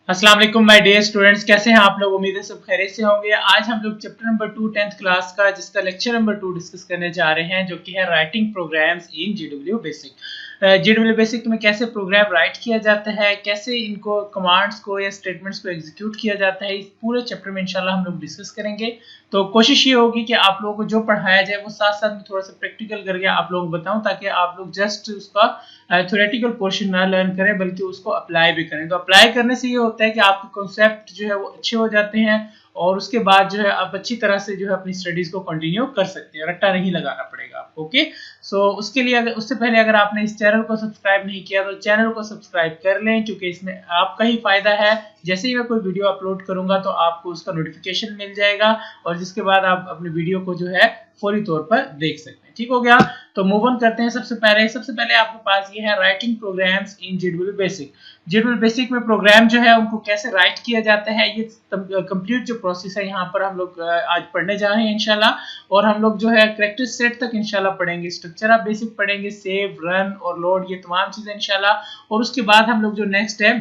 अस्सलाम वालेकुम my dear students, कैसे हैं आप लोग। उम्मीद है सब खैरियत से होंगे। आज हम लोग चैप्टर नंबर 2 10th क्लास का जिसका लेक्चर नंबर 2 डिस्कस करने जा रहे हैं, जो कि है राइटिंग प्रोग्राम्स इन जीडब्ल्यू बेसिक। जीडब्ल्यू बेसिक में कैसे प्रोग्राम राइट किया जाता है, कैसे इनको कमांड्स को या स्टेटमेंट्स को एग्जीक्यूट किया जाता है, इस पूरे चैप्टर में इंशाल्लाह हम लोग डिस्कस करेंगे। तो कोशिश ये होगी कि आप लोगों को जो पढ़ाया जाए वो साथ साथ में थोड़ा सा प्रैक्टिकल करके आप लोगों को बताऊं, ताकि आप लोग जस्ट उसका थ्योरेटिकल पोर्शन ना लर्न करें बल्कि उसको अप्लाई भी करें। तो अप्लाई करने से ये होता है कि आपके कॉन्सेप्ट जो है वो अच्छे हो जाते हैं और उसके बाद जो है आप अच्छी तरह से जो है अपनी स्टडीज को कंटिन्यू कर सकते हैं, रट्टा नहीं लगाना पड़ेगा आपको। ओके, सो उसके लिए उससे पहले अगर आपने इस चैनल को सब्सक्राइब नहीं किया तो चैनल को सब्सक्राइब कर लें, क्योंकि इसमें आपका ही फायदा है। जैसे ही मैं कोई वीडियो अपलोड करूंगा तो आपको उसका नोटिफिकेशन मिल जाएगा और जिसके बाद आप अपने वीडियो को जो है फौरी तौर पर देख सकते हैं। ठीक हो गया, तो मूव ऑन करते हैं। सबसे पहले आपके पास ये है राइटिंग प्रोग्राम्स इन जीडब्ल्यू बेसिक। जीडब्ल्यू बेसिक में प्रोग्राम जो है उनको कैसे राइट किया जाता है, ये कंप्लीट जो प्रोसेस है यहाँ पर हम लोग आज पढ़ने जा रहे हैं इंशाल्लाह। और हम लोग जो है कैरेक्टर सेट तक इंशाल्लाह पढ़ेंगे, स्ट्रक्चर ऑफ बेसिक पढ़ेंगे, सेव, रन और लोड, ये तमाम चीजें इंशाल्लाह। और उसके बाद हम लोग जो नेक्स्ट है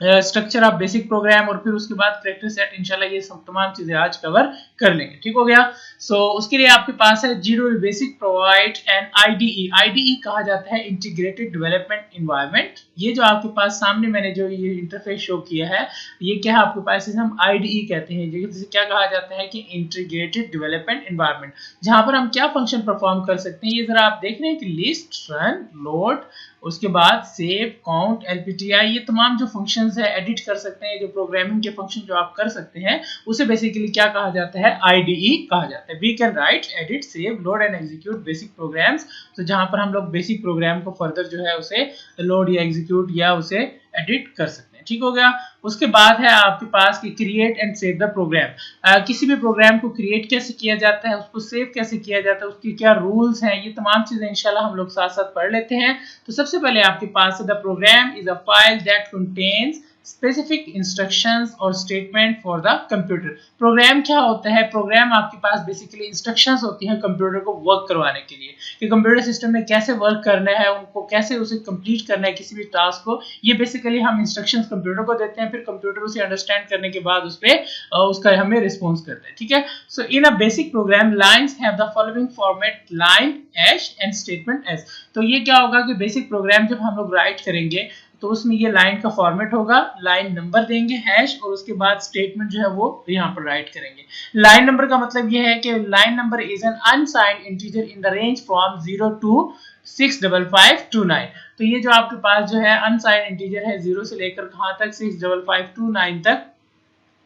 स्ट्रक्चर ऑफ बेसिक प्रोग्राम और फिर उसके बाद कैरेक्टर सेट, इंशाल्लाह ये सब तमाम चीजें आज कवर कर लेंगे। ठीक हो गया, सो उसके लिए आपके पास है GW basic provide an IDE. IDE कहा जाता है इंटीग्रेटेड डेवलपमेंट एनवायरनमेंट। ये जो आपके पास सामने मैंने जो ये इंटरफेस शो किया है, ये क्या है आपके पास, इसे हम आईडीई कहते हैं। जिसे क्या कहा जाता है कि इंटीग्रेटेड डेवलपमेंट एनवायरनमेंट, जहां पर हम क्या फंक्शन परफॉर्म कर सकते हैं। ये जरा आप देख रहे हैं कि लिस्ट, रन, लोड, उसके बाद सेव, काउंट, एलपीटीआई, ये तमाम जो फंक्शंस है एडिट कर सकते हैं, जो प्रोग्रामिंग के फंक्शन जो आप कर सकते हैं उसे बेसिकली क्या कहा जाता है, आईडीई कहा जाता है। We can write, edit, save, load and execute basic programs. तो जहां पर हम लोग बेसिक प्रोग्राम को फर्दर जो है उसे लोड या एग्जीक्यूट या उसे एडिट कर सकते हैं। ठीक हो गया, उसके बाद है आपके पास कि create and save the program. किसी भी प्रोग्राम को क्रिएट कैसे किया जाता है, उसको सेव कैसे किया जाता है, उसकी क्या रूल्स हैं, ये तमाम चीजें इंशाल्लाह हम लोग साथ साथ पढ़ लेते हैं। तो सबसे पहले आपके पास the program is a file that contains specific instructions और statement for the computer. Program क्या होता है, प्रोग्राम आपके पास बेसिकली इंस्ट्रक्शंस होती हैं कंप्यूटर को वर्क करवाने के लिए, कि कंप्यूटर सिस्टम में कैसे वर्क करना है, उनको कैसे उसे कंप्लीट करना है किसी भी टास्क को। ये बेसिकली हम इंस्ट्रक्शंस कंप्यूटर को देते हैं, फिर कंप्यूटर उसे अंडरस्टैंड करने के बाद उस पर उसका हमें रिस्पॉन्स करता है। ठीक है, so in a basic program lines have the following format, line, hash and statements. तो ये क्या होगा कि बेसिक प्रोग्राम जब हम लोग राइट करेंगे तो उसमें ये लाइन का फॉर्मेट होगा, लाइन नंबर देंगे, हैश, और उसके बाद स्टेटमेंट जो है वो यहाँ पर राइट करेंगे। लाइन नंबर का मतलब ये है कि line number is an unsigned integer in the range from 0 to 65529। तो ये जो आपके पास जो है अनसाइंड इंटीजर है, 0 से लेकर कहां तक, 65529 तक,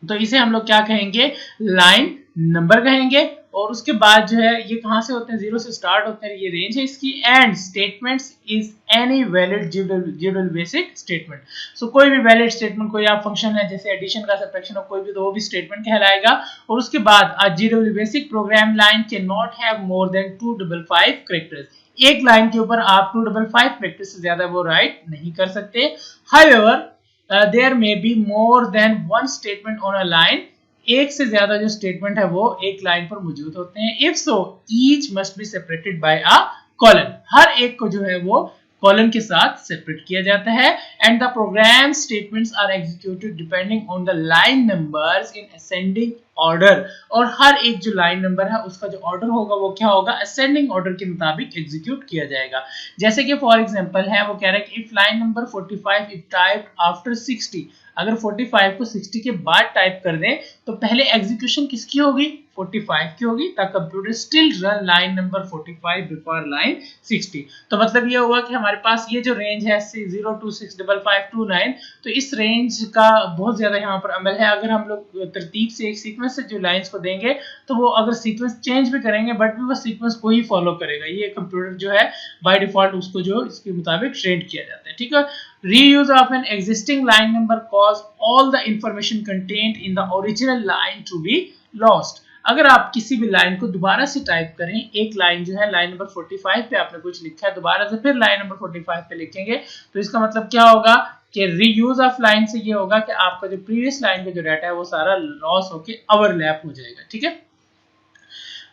तो इसे हम लोग क्या कहेंगे, लाइन नंबर कहेंगे। और उसके बाद जो है ये कहां से होते हैं, 0 से स्टार्ट होते हैं, ये रेंज है इसकी। And statements is any valid GW basic statement. So कोई भी वैलिड स्टेटमेंट, कोई आप फंक्शन है जैसे एडिशन का, सब्ट्रैक्शन हो, कोई भी, तो वो भी स्टेटमेंट कहलाएगा। और उसके बाद GW basic program line can not have more than 255 characters. एक लाइन के ऊपर आप 255 कैरेक्टर्स से ज्यादा वो राइट नहीं कर सकते। However there may be more than one statement on a line. एक से ज्यादा जो स्टेटमेंट है वो एक लाइन पर मौजूद होते हैं। If so each must be separated by a colon. हर एक को जो है वो कॉलन के साथ सेपरेट किया जाता है। And the program statements are executed depending on the line numbers in ascending order. और हर एक जो लाइन नंबर है उसका जो ऑर्डर होगा वो क्या होगा, असेंडिंग ऑर्डर के मुताबिक एग्जीक्यूट किया जाएगा। जैसे कि फॉर एग्जांपल है, वो कह रहा है कि if line number 45 if typed after 60, अगर 45 को 60 के बाद टाइप कर दें तो पहले एग्जीक्यूशन किसकी होगी, 45 की होगी, तब computer still run line number 45 before line 60। तो मतलब ये हुआ कि हमारे पास ये जो रेंज है 0 to 65529, तो इस रेंज का बहुत ज्यादा यहाँ पर अमल है। अगर हम लोग तरतीब से एक सीक्वेंस से जो लाइंस को देंगे तो वो अगर सीक्वेंस चेंज भी करेंगे बट भी वो सीक्वेंस को ही फॉलो करेगा। ये कंप्यूटर जो है बाय डिफॉल्ट उसको जो इसके मुताबिक ट्रेन किया जाता है। ठीक है, reuse of an existing line number cause all the information contained in the original line to be lost। अगर आप किसी भी लाइन को दोबारा से टाइप करें, एक लाइन जो है लाइन नंबर 45 पे आपने कुछ लिखा है, दोबारा से फिर लाइन नंबर 45 पे लिखेंगे तो इसका मतलब क्या होगा कि रीयूज ऑफ लाइन से ये होगा कि आपका जो प्रीवियस लाइन का जो डाटा है वो सारा लॉस होके ओवरलैप हो जाएगा। ठीक है,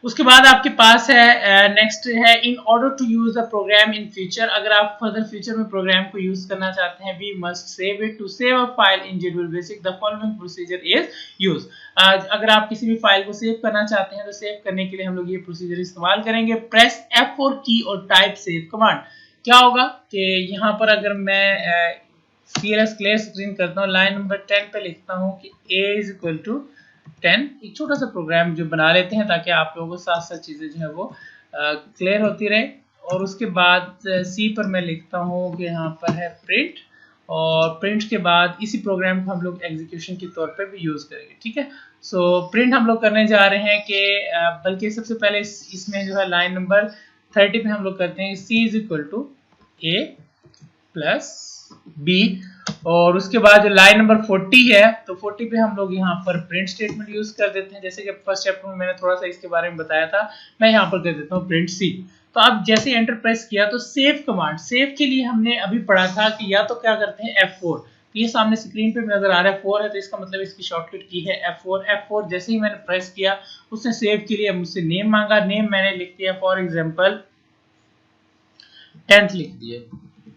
उसके बाद आपके पास है नेक्स्ट है in order to use the program in future. अगर आप फर्दर फ्यूचर में प्रोग्राम को यूज करना चाहते हैं, we must save it. To save a file in JDB basic the following procedure is use. अगर आप किसी भी फाइल को सेव करना चाहते हैं तो सेव करने के लिए हम लोग ये प्रोसीजर इस्तेमाल करेंगे। प्रेस F4 की और टाइप सेव कमांड। क्या होगा कि यहाँ पर अगर मैं CLS क्लियर स्क्रीन करता हूँ, लाइन नंबर 10 पे लिखता हूँ कि a इज इक्वल टू 10। एक छोटा सा प्रोग्राम जो बना लेते हैं ताकि आप लोगों को साथ साथ चीजें जो है वो क्लियर होती रहे। और उसके बाद सी पर मैं लिखता हूँ कि यहाँ पर है प्रिंट, और प्रिंट के बाद इसी प्रोग्राम को हम लोग एग्जीक्यूशन के तौर पे भी यूज करेंगे। ठीक है, सो प्रिंट हम लोग करने जा रहे हैं कि बल्कि सबसे पहले इसमें जो है लाइन नंबर 30 पे हम लोग करते हैं C is equal to A plus B, और उसके बाद जो लाइन नंबर 40 है तो 40 पे हम लोग यहाँ पर प्रिंट स्टेटमेंट यूज कर देते हैं। जैसे कि फर्स्ट चैप्टर में मैंने थोड़ा सा इसके बारे में बताया था, मैं यहाँ पर कर देता हूँ प्रिंट सी। तो अब जैसे एंटर प्रेस किया तो सेव कमांड, सेव के लिए हमने अभी पढ़ा था कि या तो क्या करते हैं F4। तो ये सामने स्क्रीन पे नजर आ रहा है 4 है, तो इसका मतलब इसकी शॉर्टकट की है F4। F4 जैसे ही मैंने प्रेस किया उसने सेव के लिए मुझसे नेम मांगा, नेम मैंने लिख दिया फॉर एग्जाम्पल 10th लिख दिया।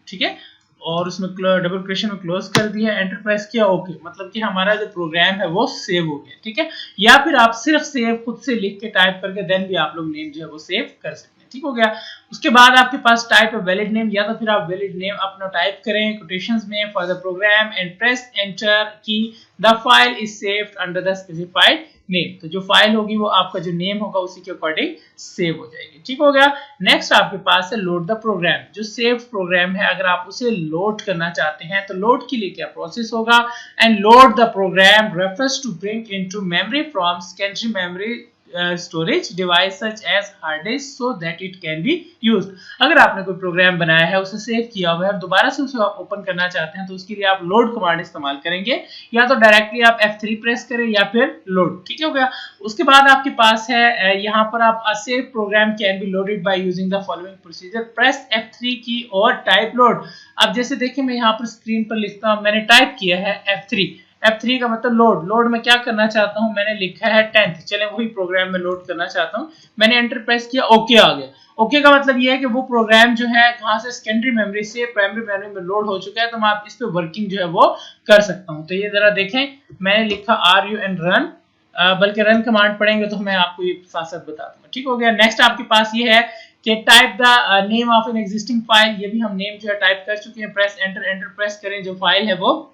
ठीक है, और उसमें डबल क्वेश्चन में क्लोज कर दिया, एंटर प्रेस किया, ओके। मतलब कि हमारा जो प्रोग्राम है वो सेव हो गया। ठीक है, या फिर आप सिर्फ सेव खुद से लिख के टाइप करके देन भी आप लोग नेम जो है वो सेव कर सकते हैं। ठीक हो गया। उसके बाद आपके पास टाइप है वैलिड नेम, या तो फिर आप वैलिड नेम अपना टाइप करें कोटेशंस में for the program and press enter key the file is saved under the specified name. तो जो फाइल होगी वो आपका जो नेम होगा उसी के अकॉर्डिंग सेव हो जाएगी। ठीक हो गया। नेक्स्ट आपके पास है लोड द प्रोग्राम। जो सेव प्रोग्राम है अगर आप उसे लोड करना चाहते हैं तो लोड के लिए क्या प्रोसेस होगा, and load the program refers to bring into memory from secondary memory storage device such as hard disk so that it can be used. अगर आपने कोई प्रोग्राम बनाया है, उसे सेव किया हुआ है और दोबारा से उसे आप ओपन करना चाहते हैं तो उसके लिए आप लोड कमांड इस्तेमाल करेंगे, या तो डायरेक्टली आप F3 प्रेस करें या फिर लोड। ठीक हो गया। उसके बाद आपके पास है यहाँ पर आप save program can be loaded by using the following procedure. Press F3 key और टाइप लोड। अब जैसे देखिए मैं यहाँ पर स्क्रीन पर लिखता हूँ, मैंने टाइप किया है F3। F3 का मतलब लोड। लोड में क्या करना चाहता हूं, मैंने लिखा है 10th, चले वही प्रोग्राम में लोड करना चाहता हूं। मैंने एंटर प्रेस किया, ओके आ गया। ओके का मतलब ये है कि वो प्रोग्राम जो है कहां से सेकेंडरी मेमोरी से प्राइमरी मेमोरी में लोड हो चुका है, तो मैं इस पे वर्किंग जो है वो कर सकता हूं। तो ये जरा देखें, मैंने लिखा RUN रन, बल्कि रन कमांड पढ़ेंगे तो मैं आपको ये साथ साथ बता दूंगा। ठीक हो गया। नेक्स्ट आपके पास ये है कि type the name of an existing file. ये भी हम नेम जो है टाइप कर चुके हैं। प्रेस एंटर, एंटर प्रेस करें, जो फाइल है वो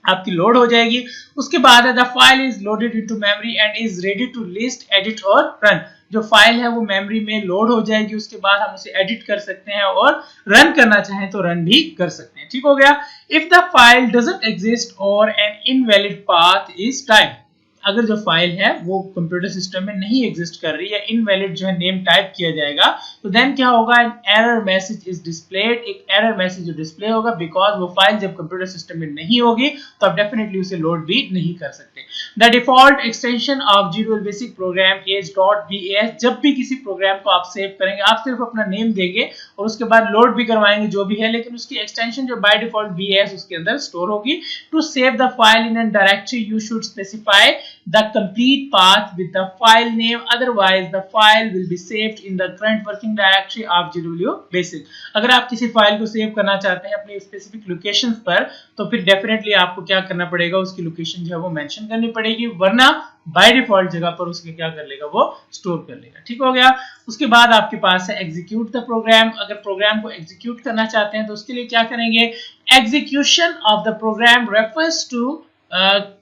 आपकी लोड हो जाएगी। उसके बाद है the file is loaded into memory and is ready to list, edit और रन। जो फाइल है वो मेमोरी में लोड हो जाएगी, उसके बाद हम उसे एडिट कर सकते हैं और रन करना चाहें तो रन भी कर सकते हैं। ठीक हो गया। If the file doesn't exist or an invalid path is type. अगर जो फाइल है वो कंप्यूटर सिस्टम में नहीं एग्जिस्ट कर रही है, इनवैलिड जो है नेम टाइप किया जाएगा, तो देन क्या होगा, an error message is displayed. एक एरर मैसेज जो डिस्प्ले होगा बिकॉज वो फाइल जब कंप्यूटर सिस्टम में नहीं होगी तो आप डेफिनेटली उसे लोड भी नहीं कर सकते। The default extension of GDB basic programme is .bas। जब भी किसी प्रोग्राम को आप सेव करेंगे आप सिर्फ अपना नेम देंगे और उसके बाद लोड भी करवाएंगे जो भी है, लेकिन उसकी एक्सटेंशन जो बाय डिफॉल्ट BS उसके अंदर स्टोर होगी। To save the file in an directory you should specify the complete path with the file name, otherwise the file will be saved in the current working directory of GDB basic। अगर आप किसी file को save करना चाहते हैं अपनी specific locations पर तो फिर डेफिनेटली आपको क्या करना पड़ेगा, उसकी लोकेशन जो है वो मेंशन करनी पड़ेगी, वरना बाय डिफॉल्ट जगह पर उसके क्या कर लेगा, वो स्टोर कर लेगा। ठीक हो गया। उसके बाद आपके पास है एग्जीक्यूट द प्रोग्राम। अगर प्रोग्राम को एग्जीक्यूट करना चाहते हैं तो उसके लिए क्या करेंगे, execution of the program refers to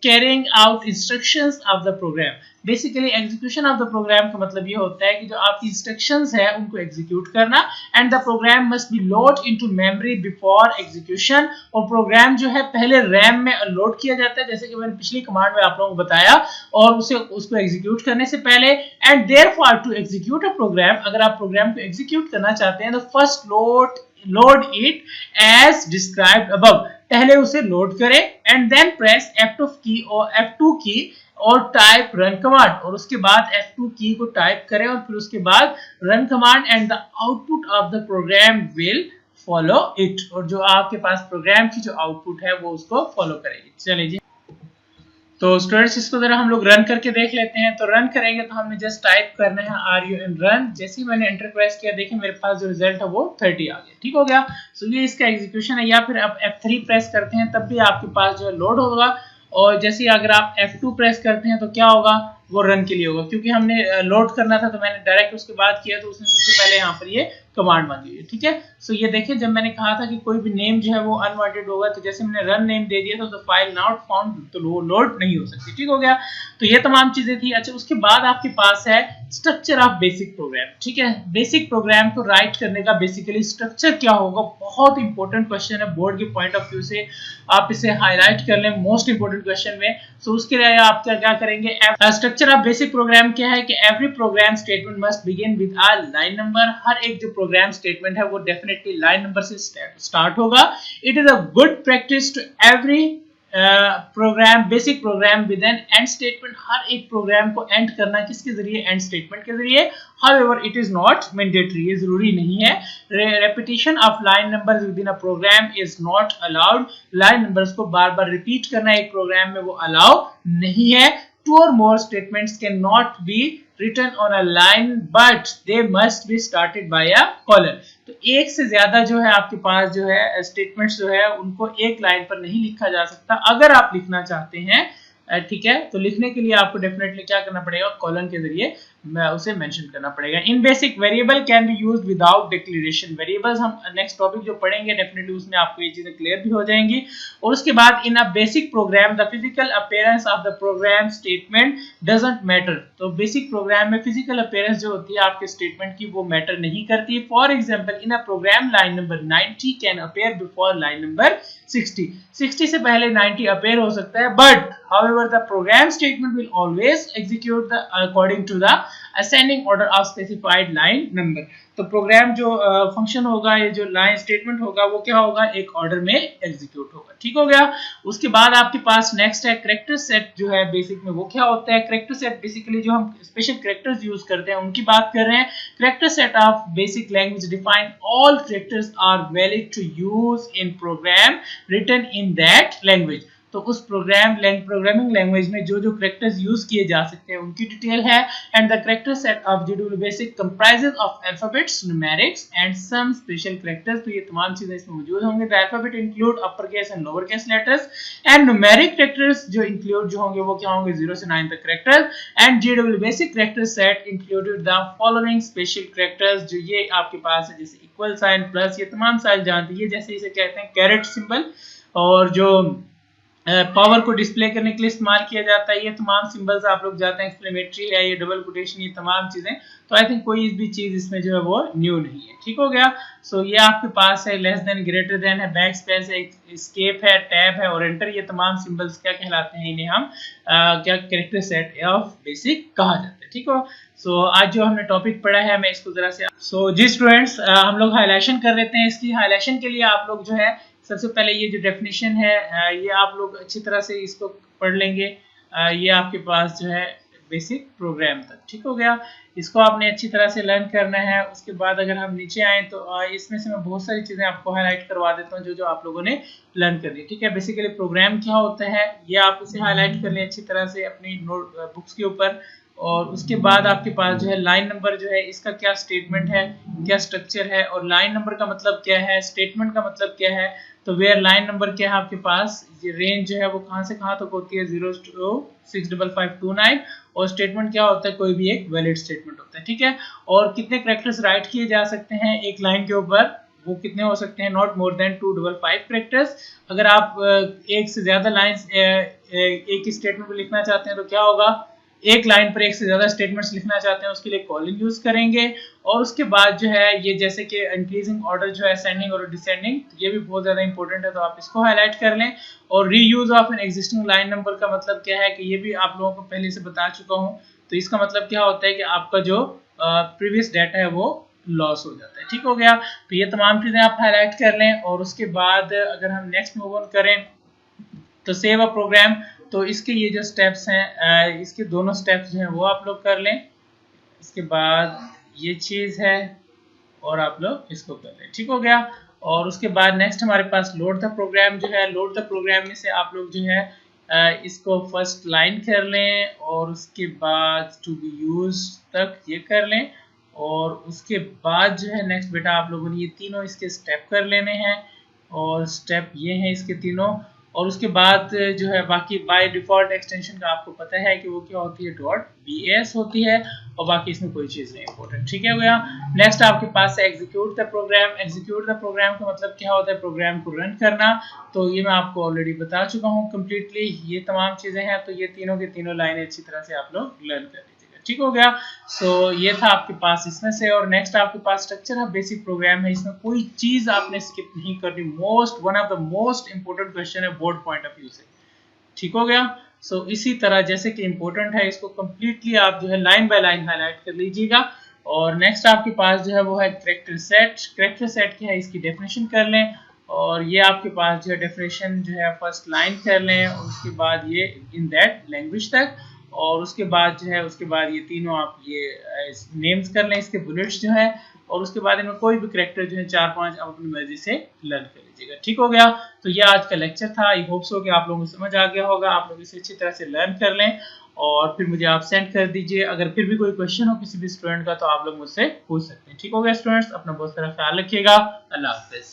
carrying out instructions of the program। Basically execution of the program का मतलब ये होता है कि जो आपकी इंस्ट्रक्शंस है उनको एग्जीक्यूट करना, and the program must be load into memory before execution. और प्रोग्राम जो है पहले रैम में लोड किया जाता है, जैसे कि मैंने पिछली कमांड में आप लोगों को बताया, और उसको एग्जीक्यूट करने से पहले। And therefore to execute a program, अगर आप प्रोग्राम को एग्जीक्यूट करना चाहते हैं तो first load it as described above. पहले उसे लोड करें एंड देन प्रेस F2 की और टाइप रन कमांड, और उसके बाद F2 की को टाइप करें और फिर उसके बाद run command, and the output of the program will follow it. और जो आपके पास प्रोग्राम की जो आउटपुट है वो उसको फॉलो करेगी। चलिए जी, तो स्टूडेंट्स इसको जरा हम लोग रन करके देख लेते हैं। तो रन करेंगे तो हमने जस्ट टाइप करना है RUN रन। जैसे ही मैंने एंटर प्रेस किया, देखिए मेरे पास जो रिजल्ट है वो 30 आ गया। ठीक हो गया। सो ये इसका एग्जीक्यूशन है। या फिर आप F3 प्रेस करते हैं तब भी आपके पास जो है लोड होगा, और जैसे ही अगर आप F2 प्रेस करते हैं तो क्या होगा, वो रन के लिए होगा। क्योंकि हमने लोड करना था तो मैंने डायरेक्ट उसके बाद किया, तो उसने सबसे पहले यहाँ पर ये कमांड मांगी है। ठीक है। सो ये देखिए, जब मैंने कहा था कि कोई भी नेम जो है वो अनवांटेड होगा, तो जैसे मैंने रन नेम दे दिया था तो फाइल नॉट फाउंड, तो वो लोड नहीं हो सकती। ठीक हो गया। तो ये तमाम चीजें थी। अच्छा, उसके बाद आपके पास है स्ट्रक्चर ऑफ बेसिक प्रोग्राम। ठीक है। बेसिक प्रोग्राम को राइट करने का बेसिकली स्ट्रक्चर क्या होगा, बहुत इंपॉर्टेंट क्वेश्चन है बोर्ड के पॉइंट ऑफ व्यू से। आप इसे हाईलाइट कर लें मोस्ट इंपॉर्टेंट क्वेश्चन में। सो उसके लिए आप क्या करेंगे, स्ट्रक्चर ऑफ बेसिक प्रोग्राम क्या है कि every program statement must begin with a line number. हर एक जो प्रोग्राम स्टेटमेंट है वो डेफिनेटली लाइन नंबर से स्टार्ट होगा। It is a good practice to every program, basic program with an end statement. हर एक प्रोग्राम को एंड करना किसके जरिए, एंड स्टेटमेंट के जरिए। However, it is not mandatory, ये जरूरी नहीं है। Repetition of line numbers within a program is not allowed। Line numbers को बार बार रिपीट करना एक प्रोग्राम में वो अलाउ नहीं है। Two or more statements cannot be written on a line, but they must be started by a colon। तो एक से ज्यादा जो है आपके पास जो है स्टेटमेंट्स जो है उनको एक लाइन पर नहीं लिखा जा सकता। अगर आप लिखना चाहते हैं, ठीक है, तो लिखने के लिए आपको डेफिनेटली क्या करना पड़ेगा, कॉलन के जरिए उसे मेंशन करना पड़ेगा। In basic variable can be used without declaration. Variables हम नेक्स्ट टॉपिक जो पढ़ेंगे डेफिनेटली उसमें आपको ये चीजें क्लियर भी हो जाएंगी। और उसके बाद in a basic program the physical appearance of the program statement doesn't matter. तो बेसिक प्रोग्राम में फिजिकल अपीयरेंस जो होती है आपके स्टेटमेंट की वो मैटर नहीं करती। For example, in a program line number 90 can appear before line number 60। 60 से पहले 90 अपीयर हो सकता है, but however the program statement will always execute the according to the ascending order of specified line number। तो programme जो function होगा, ये जो लाइन स्टेटमेंट होगा वो क्या होगा, एक ऑर्डर में एग्जीक्यूट होगा। ठीक हो गया। उसके बाद आपके पास नेक्स्ट है कैरेक्टर सेट जो है बेसिक में, वो क्या होता है। कैरेक्टर सेट बेसिकली जो हम स्पेशल कैरेक्टर्स यूज करते हैं उनकी बात कर रहे हैं। Character set of basic language define all characters are valid to use in program written in that language. तो उस प्रोग्रामिंग लैंग्वेज में जो जो कैरेक्टर्स यूज किए जा सकते हैं उनकी डिटेल है। And the character set of GW basic comprises of alphabets, numerics and some special characters. तो ये तमाम चीजें इसमें मौजूद होंगे। The alphabet include upper case and lower case letters. And numeric characters जो इंक्लूड जो होंगे वो क्या होंगे, 0 से 9 तक कैरेक्टर्स। And GW basic character set included the following special characters, जो ये आपके पास है, जैसे इक्वल साइन, प्लस, ये तमाम साइन जानते हैं, जैसे इसे कहते हैं कैरेट सिंबल, और जो पावर को डिस्प्ले करने के लिए इस्तेमाल किया जाता है। ये तमाम सिंबल्स आप लोग जाते हैं, एक्सक्लेमेटरी है, ये डबल कोटेशन, ये तमाम चीजें। तो आई थिंक कोई भी चीज इसमें जो है वो न्यू नहीं है। ठीक हो गया। सो ये आपके पास है लेस देन, ग्रेटर देन है, बैक स्पेस है, एस्केप है, टैब है और एंटर। ये तमाम सिंबल्स क्या कहलाते हैं, इन्हें हम क्या कैरेक्टर सेट ऑफ बेसिक कहा जाता है। ठीक हो। सो आज जो हमने टॉपिक पढ़ा है मैं इसको जरा से जी स्टूडेंट्स हम लोग हाईलाइशन कर लेते हैं। इसकी हाईलाइशन के लिए आप लोग जो है सबसे पहले ये जो डेफिनेशन है ये आप लोग अच्छी तरह से इसको पढ़ लेंगे। ये आपके पास जो है बेसिक प्रोग्राम तक। ठीक हो गया। इसको आपने अच्छी तरह से लर्न करना है। उसके बाद अगर हम नीचे आए तो इसमें से मैं बहुत सारी चीज़ें आपको हाईलाइट करवा देता हूँ जो जो आप लोगों ने लर्न करनी है। ठीक है। बेसिकली प्रोग्राम क्या होता है ये आप इसे हाईलाइट कर लें अच्छी तरह से अपनी नोट बुक्स के ऊपर। और उसके बाद आपके पास जो है लाइन नंबर जो है इसका क्या स्टेटमेंट है, क्या स्ट्रक्चर है, और लाइन नंबर का मतलब क्या है, स्टेटमेंट का मतलब क्या है। तो वेयर लाइन नंबर क्या है आपके पास, ये रेंज जो है वो कहाँ से कहाँ तक होती है, 0 to 65529। और स्टेटमेंट क्या होता है, कोई भी एक वैलिड स्टेटमेंट होता है। ठीक है। और कितने कैरेक्टर्स राइट किए जा सकते हैं एक लाइन के ऊपर, वो कितने हो सकते हैं, नॉट मोर देन 255 कैरेक्टर्स। अगर आप एक से ज्यादा लाइंस एक ही स्टेटमेंट में लिखना चाहते हैं तो क्या होगा, एक लाइन पर एक से ज्यादा स्टेटमेंट्स लिखना चाहते हैं उसके लिए कॉलन यूज करेंगे। और उसके बाद जो है ये जैसे कि इंक्रीजिंग ऑर्डर जो है असेंडिंग और डिसेंडिंग, ये भी बहुत ज्यादा इंपॉर्टेंट है तो आप इसको हाईलाइट कर लें। और reuse of an existing line number का मतलब क्या है कि ये भी आप लोगों को पहले से बता चुका हूँ। तो इसका मतलब क्या होता है कि आपका जो प्रीवियस डाटा है वो लॉस हो जाता है। ठीक हो गया। तो ये तमाम चीजें आप हाईलाइट कर लें। और उसके बाद अगर हम नेक्स्ट मूव ऑन करें तो सेव अ प्रोग्राम, तो इसके ये जो स्टेप्स हैं इसके दोनों स्टेप्स जो हैं वो आप लोग कर लें। इसके बाद ये चीज़ है और आप लोग इसको कर लें। ठीक हो गया। और उसके बाद नेक्स्ट हमारे पास लोड द प्रोग्राम जो है, लोड द प्रोग्राम में से आप लोग जो है इसको फर्स्ट लाइन कर लें और उसके बाद टू बी यूज तक ये कर लें और उसके बाद जो है नेक्स्ट बेटा आप लोगों ने ये तीनों इसके स्टेप कर लेने हैं और स्टेप ये हैं इसके तीनों। और उसके बाद जो है बाकी बाय डिफॉल्ट एक्सटेंशन का आपको पता है कि वो क्या होती है, डॉट bs होती है और बाकी इसमें कोई चीज़ नहीं इंपॉर्टेंट। ठीक है भैया। नेक्स्ट आपके पास है execute the program. Execute the program का मतलब क्या होता है, प्रोग्राम को रन करना। तो ये मैं आपको ऑलरेडी बता चुका हूँ कम्प्लीटली, ये तमाम चीज़ें हैं। तो ये तीनों की तीनों लाइनें अच्छी तरह से आप लोग लर्न कर लीजिएगा। ठीक हो गया। सो ये था आपके पास इसमें से। और नेक्स्ट आपके पास स्ट्रक्चर ऑफ बेसिक प्रोग्राम है, इसमें कोई चीज आपने स्किप नहीं करनी। One of the most important question है बोर्ड पॉइंट ऑफ व्यू से। ठीक हो गया। सो इसी तरह जैसे कि इंपॉर्टेंट है, इसको कंप्लीटली आप जो है लाइन बाय लाइन हाईलाइट कर लीजिएगा। और नेक्स्ट आपके पास जो है वो है कैरेक्टर सेट। कैरेक्टर सेट क्या है, इसकी डेफिनेशन कर लें। और ये आपके पास जो है डेफिनेशन जो है फर्स्ट लाइन कर लें और उसके बाद ये इन दैट लैंग्वेज तक। और उसके बाद जो है उसके बाद ये तीनों आप ये नेम्स कर लें इसके बुलेट्स जो है। और उसके बाद इनमें कोई भी करेक्टर जो है 4-5 आप अपनी मर्जी से लर्न कर लीजिएगा। ठीक हो गया। तो ये आज का लेक्चर था। आई होप सो कि आप लोगों को समझ आ गया होगा। आप लोग इसे अच्छी तरह से लर्न कर लें और फिर मुझे आप सेंड कर दीजिए। अगर फिर भी कोई क्वेश्चन हो किसी भी स्टूडेंट का तो आप लोग मुझसे पूछ सकते हैं। ठीक हो गया स्टूडेंट्स, अपना बहुत सारा ख्याल रखिएगा। अल्लाह हाफिज।